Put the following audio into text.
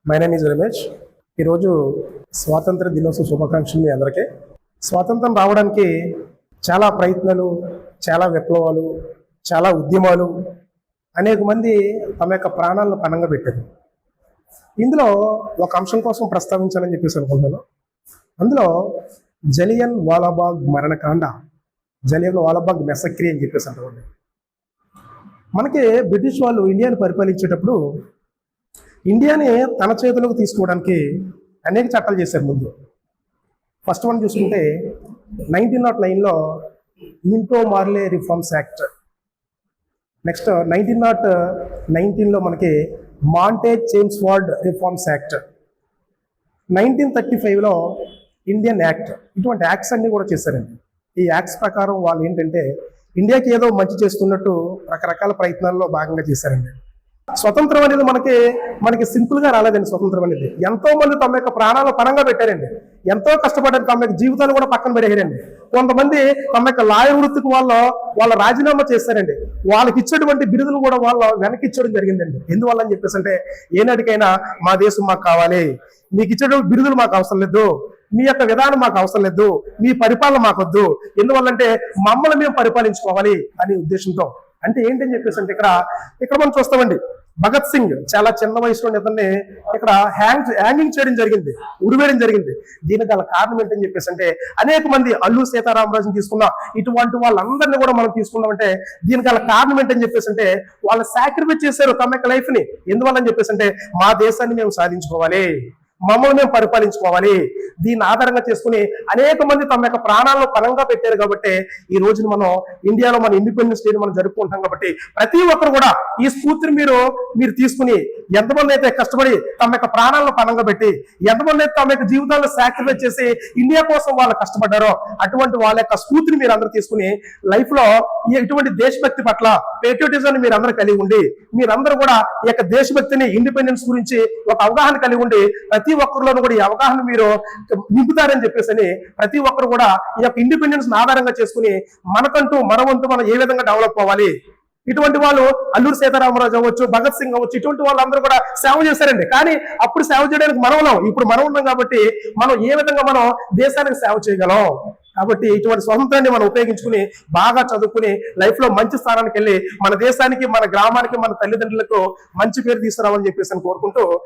My name is Ramesh. ఈరోజు స్వాతంత్ర దినోత్సవ శుభాకాంక్షలు మీ అందరికీ. స్వాతంత్రం రావడానికి చాలా ప్రయత్నాలు, చాలా విప్లవాలు, చాలా ఉద్యమాలు, అనేక మంది తమ యొక్క ప్రాణాలను పణంగా పెట్టారు. ఇందులో ఒక అంశం కోసం ప్రస్తావించాలని చెప్పేసి అనుకుంటున్నాను. అందులో జలియన్ వాలాబాగ్ మరణకాండ, జలియన్ వాలాబాగ్ మెసక్రీ అని చెప్పేసి అంటారు. మనకి బ్రిటిష్ వాళ్ళు ఇండియాని పరిపాలించేటప్పుడు ఇండియాని తన చేతులకు తీసుకోవడానికి అనేక చట్టాలు చేశారు. ముందు ఫస్ట్ వన్ చూసుకుంటే 1909లో Minto Morley reforms act. Next 1919లో మనకి మాంటేజ్ చేమ్స్ఫోర్డ్ రిఫార్మ్స్ యాక్ట్. 1935లో ఇండియన్ యాక్ట్. ఇటువంటి యాక్ట్స్ అన్ని కూడా చేశారండి. ఈ యాక్ట్స్ ప్రకారం వాళ్ళు ఏంటంటే ఇండియాకి ఏదో మంచి చేస్తున్నట్టు రకరకాల ప్రయత్నాల్లో భాగంగా చేశారండి. స్వతంత్రం అనేది మనకి సింపుల్ గా రాలేదండి. స్వతంత్రం అనేది ఎంతో మంది తమ యొక్క ప్రాణాలు పరంగా పెట్టారండి. ఎంతో కష్టపడ్డారు. తమ యొక్క జీవితాన్ని కూడా పక్కన పెట్టారండి. కొంతమంది తమ యొక్క లాయర్ వృత్తికి వాళ్ళ రాజీనామా చేస్తారండి. వాళ్ళకి ఇచ్చేటువంటి బిరుదులు కూడా వాళ్ళు వెనక్కి ఇచ్చడం జరిగిందండి. ఎందువల్ల అని చెప్పేసి అంటే ఏనాటికైనా మా దేశం మాకు కావాలి, మీకు ఇచ్చేటువంటి బిరుదులు మాకు అవసరం లేదు, మీ యొక్క విధానం మాకు అవసరం లేదు, మీ పరిపాలన మాకొద్దు, ఎందువల్లంటే మమ్మల్ని మేము పరిపాలించుకోవాలి అనే ఉద్దేశంతో. అంటే ఏంటని చెప్పేసి అంటే ఇక్కడ మనం చూస్తామండి, భగత్ సింగ్ చాలా చిన్న వయసులో ఇతన్ని ఇక్కడ హ్యాంగింగ్ చేయడం జరిగింది, ఉరివేయడం జరిగింది. దీనికి గల కారణం ఏంటని చెప్పేసి అంటే అనేక మంది అల్లూరి సీతారామరాజుని తీసుకున్నా, ఇటువంటి వాళ్ళందరినీ కూడా మనం తీసుకున్నామంటే దీనికి గల కారణం ఏంటని చెప్పేసి అంటే వాళ్ళు సాక్రిఫైస్ చేశారు తమ యొక్క లైఫ్ ని. ఎందువల్లని చెప్పేసి అంటే మా దేశాన్ని మేము సాధించుకోవాలి, మమ్మల్ని మేము పరిపాలించుకోవాలి. దీన్ని ఆధారంగా చేసుకుని అనేక మంది తమ యొక్క ప్రాణాలను పరంగా పెట్టారు. కాబట్టి ఈ రోజున మనం ఇండియాలో మన ఇండిపెండెన్స్ డే మనం జరుపుకుంటాం. కాబట్టి ప్రతి ఒక్కరు కూడా ఈ స్ఫూర్తిని మీరు తీసుకుని ఎంతమంది అయితే కష్టపడి తమ యొక్క ప్రాణాలను పరంగా పెట్టి, ఎంతమంది అయితే తమ యొక్క జీవితాలను సాక్రిఫైస్ చేసి ఇండియా కోసం వాళ్ళు కష్టపడ్డారో అటువంటి వాళ్ళ యొక్క స్ఫూర్తిని మీరు అందరూ తీసుకుని లైఫ్ లో ఇటువంటి దేశభక్తి పట్ల పేట్రియాటిజాన్ని మీరు అందరూ కలిగి ఉండి, మీరందరూ కూడా ఈ యొక్క దేశభక్తిని, ఇండిపెండెన్స్ గురించి ఒక అవగాహన కలిగి ఉండి ప్రతి ఒక్కరిలోనూ కూడా ఈ అవగాహన మీరు నింపుతారని చెప్పేసి ప్రతి ఒక్కరు కూడా ఈ యొక్క ఇండిపెండెన్స్ ఆధారంగా చేసుకుని మనకంటూ మన వంతు మనం ఏ విధంగా డెవలప్ అవ్వాలి. ఇటువంటి వాళ్ళు అల్లూరి సీతారామరాజు అవ్వచ్చు, భగత్ సింగ్ అవ్వచ్చు, ఇటువంటి వాళ్ళందరూ కూడా సేవ చేశారండి. కానీ అప్పుడు సేవ చేయడానికి మనం ఉన్నాం, ఇప్పుడు మనం ఉన్నాం. కాబట్టి మనం ఏ విధంగా మనం దేశానికి సేవ చేయగలం. కాబట్టి ఇటువంటి స్వతంత్రాన్ని మనం ఉపయోగించుకుని బాగా చదువుకుని లైఫ్ లో మంచి స్థానానికి వెళ్ళి మన దేశానికి, మన గ్రామానికి, మన తల్లిదండ్రులకు మంచి పేరు తీసుకురావాలని చెప్పేసి కోరుకుంటూ